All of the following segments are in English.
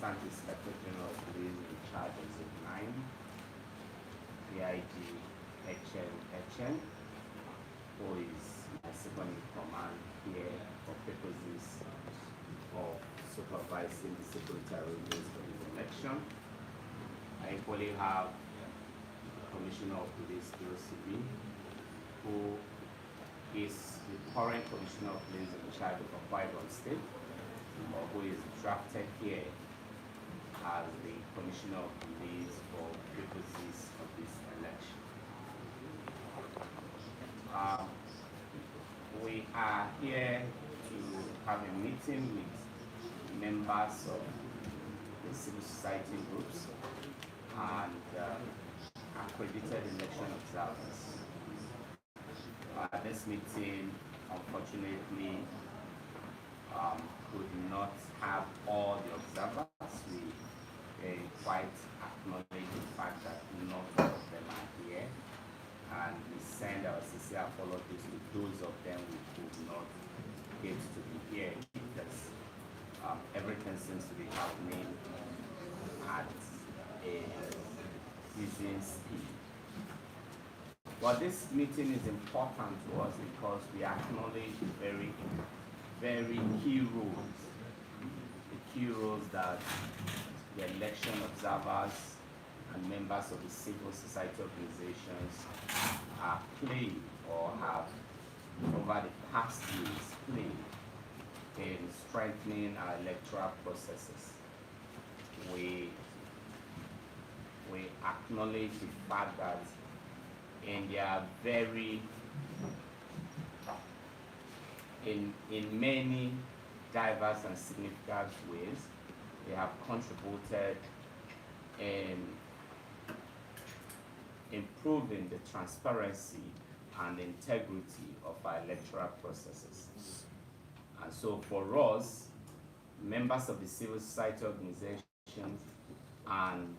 Assistant Inspector General of Police in charge of Zone 9, PIG HN, who is my second in command here for purposes of supervising the secretary rules for this election. I equally have Commissioner of Police POCB, who is the current Commissioner of Police in charge of Akwa Ibom State, or who is drafted here as the Commissioner of Police for purposes of this election. We are here to have a meeting with members of the civil society groups and accredited election observers. This meeting, unfortunately, could not have all the observers. We quite acknowledge the fact that not all of them are here, and we send our sincere apologies to those of them who could not get to be here, because everything seems to be happening at a dizzying speed. But this meeting is important to us because we acknowledge very, very key roles, the key roles that the election observers and members of the civil society organizations are playing or have over the past years played in strengthening our electoral processes. We acknowledge the fact that in their very, in many diverse and significant ways, they have contributed in improving the transparency and integrity of our electoral processes. And so for us, members of the civil society organizations and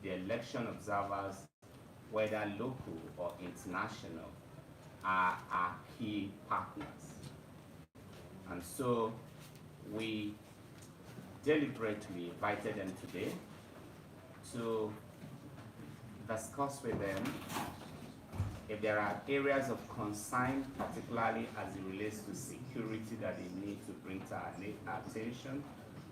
the election observers, whether local or international, are our key partners. And so we deliberately invited them today to discuss with them if there are areas of concern, particularly as it relates to security, that they need to bring to our attention.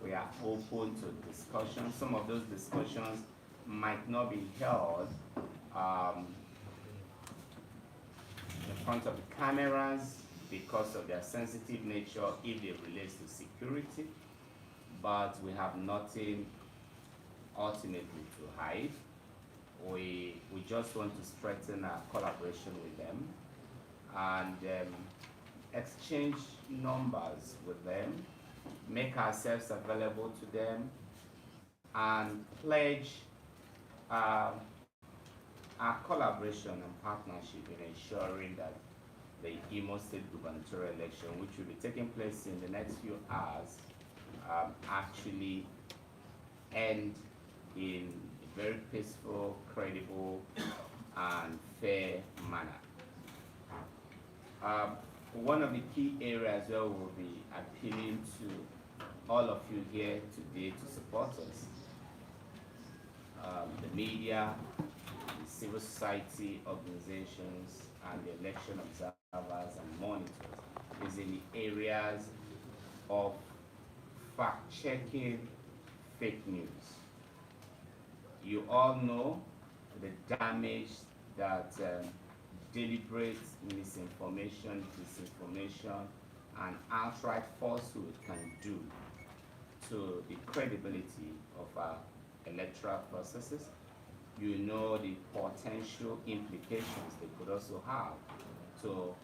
We are open to discussion. Some of those discussions might not be held in front of the cameras because of their sensitive nature if it relates to security, but we have nothing ultimately to hide. We just want to strengthen our collaboration with them and exchange numbers with them, make ourselves available to them, and pledge our collaboration and partnership in ensuring that the Imo State gubernatorial election, which will be taking place in the next few hours, actually end in a very peaceful, credible, and fair manner. One of the key areas where we'll be appealing to all of you here today to support us, the media, the civil society organizations, and the election observers and monitors, is in the areas of fact-checking fake news. You all know the damage that deliberate misinformation, disinformation, and outright falsehood can do to the credibility of our electoral processes. You know the potential implications they could also have to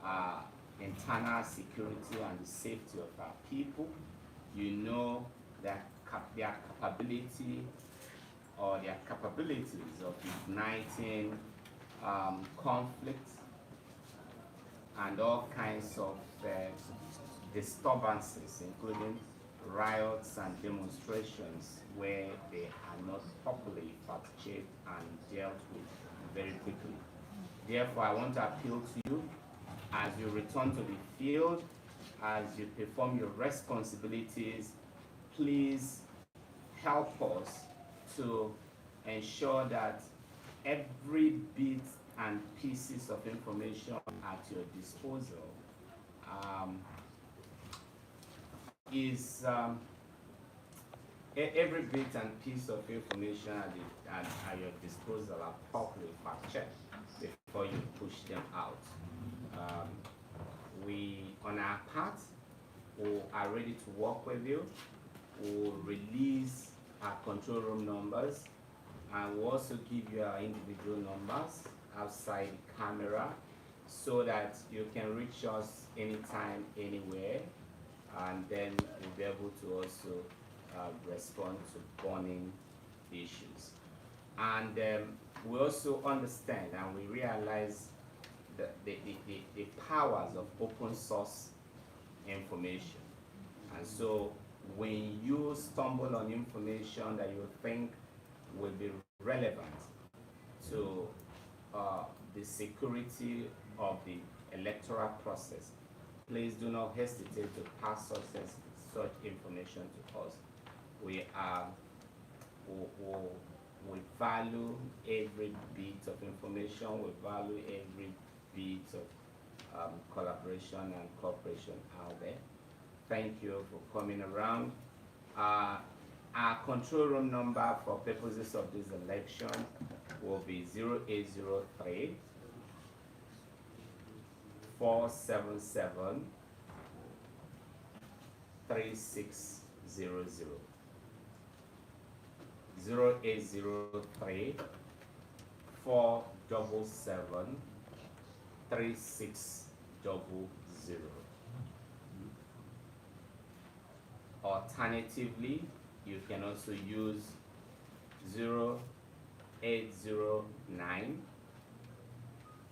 our internal security and the safety of our people. You know that their capability or their capabilities of igniting conflict and all kinds of disturbances, including riots and demonstrations where they are not properly fact-checked and dealt with very quickly. Therefore, I want to appeal to you as you return to the field, as you perform your responsibilities please help us to ensure that every bit and pieces of information at your disposal um, is every bit and piece of information at your disposal are properly fact-checked before you push them out. Um, we, on our part, we are ready to work with you. We'll release our control room numbers, and we'll also give you our individual numbers outside the camera so that you can reach us anytime, anywhere, and then we'll be able to also respond to burning issues. And we also understand and we realize the powers of open source information. And so when you stumble on information that you think will be relevant to the security of the electoral process, please do not hesitate to pass such information to us. We value every bit of information, we value every bit of collaboration and cooperation out there. Thank you for coming around. Our control room number for purposes of this election will be 0803 477 3600. 0803 477 3600. Alternatively, you can also use 0809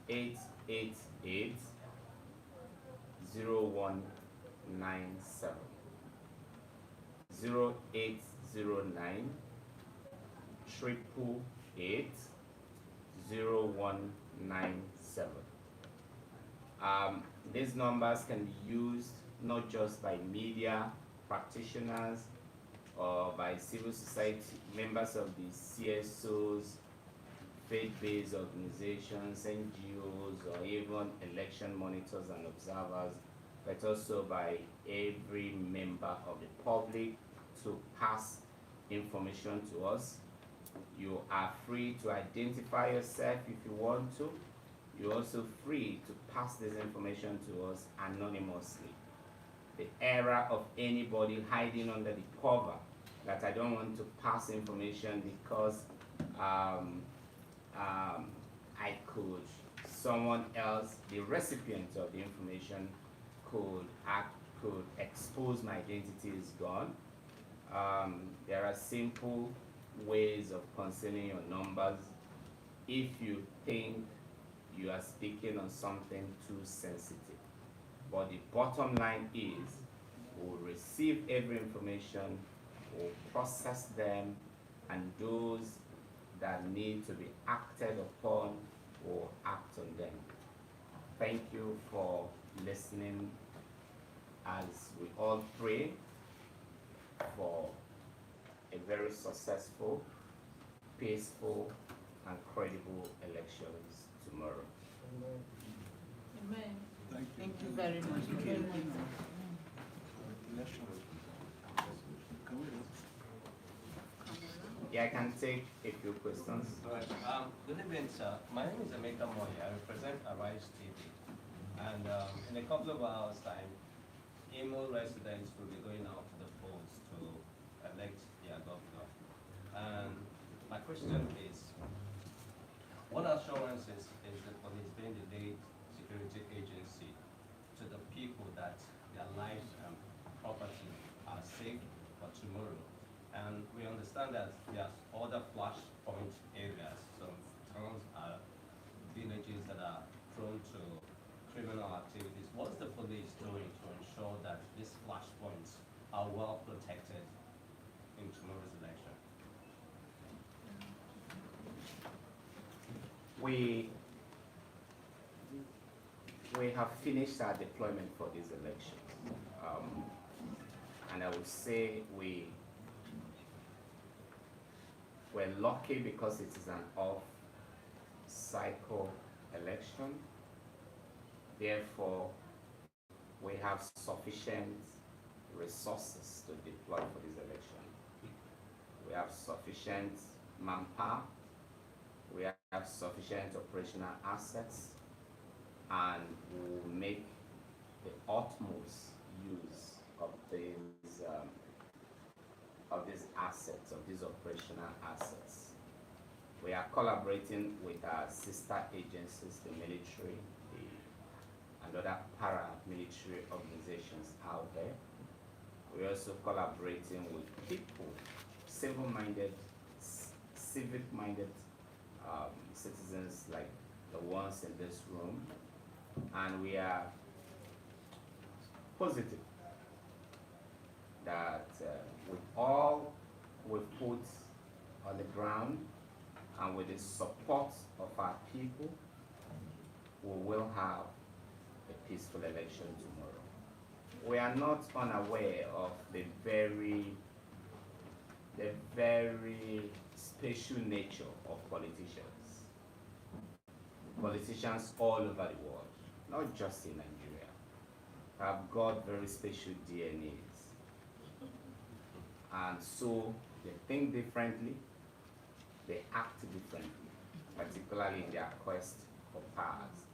888 0197. 0809 888 0197. These numbers can be used not just by media practitioners or by civil society, members of the CSOs, faith-based organizations, NGOs, or even election monitors and observers, but also by every member of the public to pass information to us. You are free to identify yourself if you want to. You're also free to pass this information to us anonymously. The era of anybody hiding under the cover that I don't want to pass information because someone else, the recipient of the information, could expose my identity is gone. There are simple ways of concealing your numbers if you think you are speaking on something too sensitive. But the bottom line is, we'll receive every information, we'll process them, and those that need to be acted upon, we'll act on them. Thank you for listening as we all pray for a very successful, peaceful, and credible elections tomorrow. Amen. Thank you very much. Yeah, I can take a few questions. All right. Good evening, sir. My name is Emeka Moya. I represent Arise TV. And in a couple of hours' time, Imo residents will be going out to the polls to elect their governor. And my question is, what assurances is the police, being the lead security agency, to the people that their lives and property are safe for tomorrow? And we understand that there's other flashpoint areas, some towns are villages that are prone to criminal activities. What's the police doing to ensure that these flashpoints are well protected in tomorrow's election? We have finished our deployment for this election. And I would say we're lucky because it is an off-cycle election. Therefore, we have sufficient resources to deploy for this election. We have sufficient manpower, we have sufficient operational assets, and we will make the utmost use of these assets, of these operational assets. We are collaborating with our sister agencies, the military, and other paramilitary organizations out there. We're also collaborating with people, civil-minded, civic-minded citizens like the ones in this room, and we are positive that with all we've put on the ground and with the support of our people, we will have a peaceful election tomorrow. We are not unaware of the very special nature of politicians. Politicians all over the world, not just in Nigeria, have got very special DNAs. And so they think differently, they act differently, particularly in their quest for powers.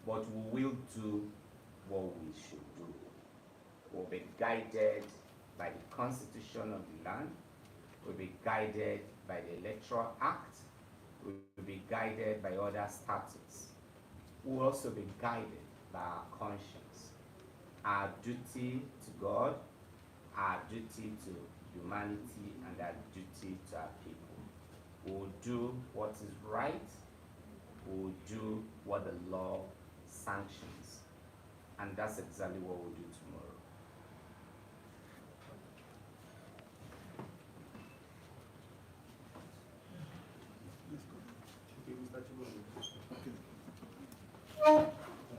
But we will do what we should do. We'll be guided by the constitution of the land. We'll be guided by the Electoral Act. We'll be guided by other statutes. We'll also be guided by our conscience. Our duty to God, our duty to humanity, and our duty to our people. We'll do what is right. We'll do what the law sanctions. And that's exactly what we'll do tomorrow.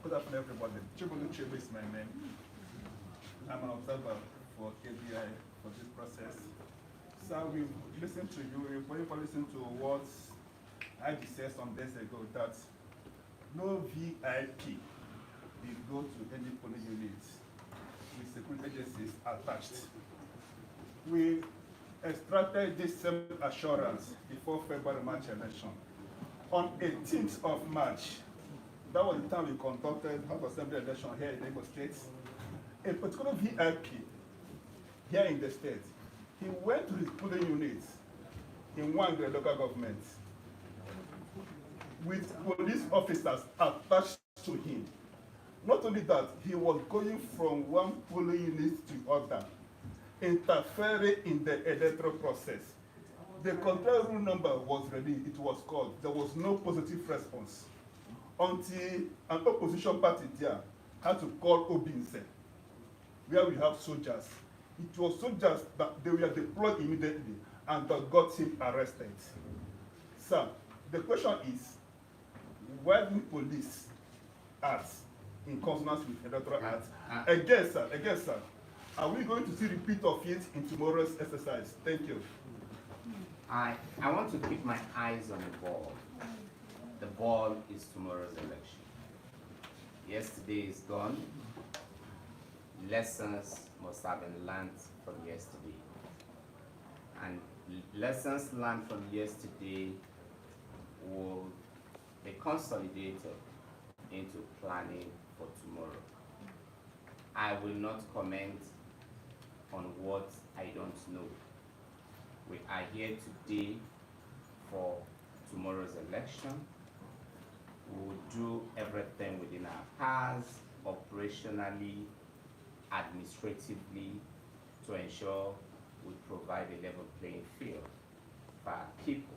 Good afternoon, everybody. Chibulu Chibu is my name. I'm an observer for KBI for this process. So we listened to you, we listened to what I said some days ago that no VIP will go to any polling unit with security agencies attached. We extracted this same assurance before February-March election. On 18th of March, that was the time we conducted House of Assembly election here in Lagos State. A particular VIP here in the state, he went to his polling unit in one of the local governments with police officers attached to him. Not only that, he was going from one polling unit to the other, interfering in the electoral process. The control room number was ready, it was called. There was no positive response until an opposition party there had to call Obinze, where we have soldiers. It was soldiers that they were deployed immediately and that got him arrested. Sir, the question is, why didn't police act in consonance with electoral act? Again, sir, are we going to see repeat of it in tomorrow's exercise? Thank you. I want to keep my eyes on the ball. The ball is tomorrow's election. Yesterday is gone. Lessons must have been learned from yesterday. And lessons learned from yesterday will be consolidated into planning for tomorrow. I will not comment on what I don't know. We are here today for tomorrow's election. We will do everything within our powers, operationally, administratively, to ensure we provide a level playing field for our people,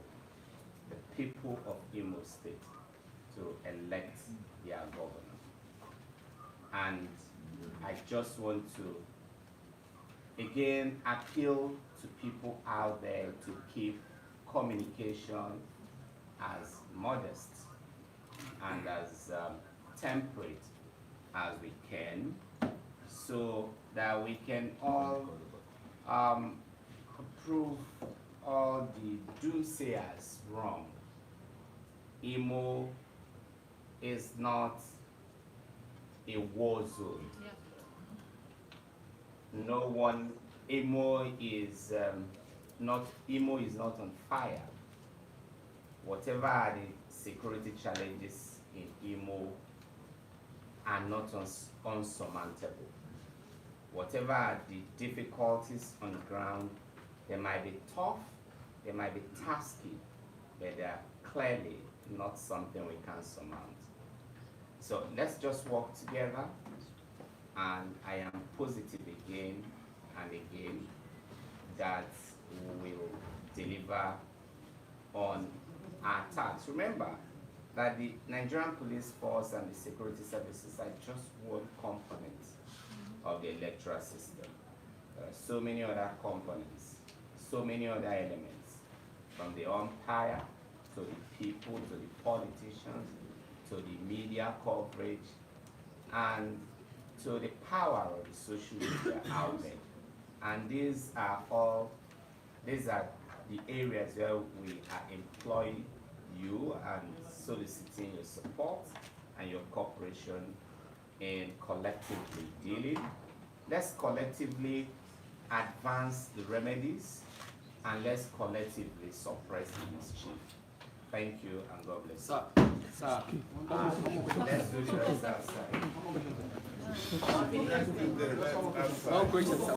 the people of Imo State, to elect their governor. And I just want to, again, appeal to people out there to keep communication as modest and as temperate as we can, so that we can all prove all the doomsayers wrong. Imo is not a war zone. No one, Imo is not on fire. Whatever are the security challenges in Imo are not unsurmountable. Whatever are the difficulties on the ground, they might be tough, they might be tasky, but they are clearly not something we can surmount. So let's just work together, and I am positive again and again that we will deliver on our tasks. Remember that the Nigerian Police Force and the security services are just one component of the electoral system. There are so many other components, so many other elements, from the umpire to the people, to the politicians, to the media coverage, and to the power of the social media outlet. And these are the areas where we are employing you and soliciting your support and your cooperation in collectively dealing. Let's collectively advance the remedies, and let's collectively suppress the mischief. Thank you, and God bless you. Sir. Let's do the rest outside. Let's do the rest outside. No questions, sir.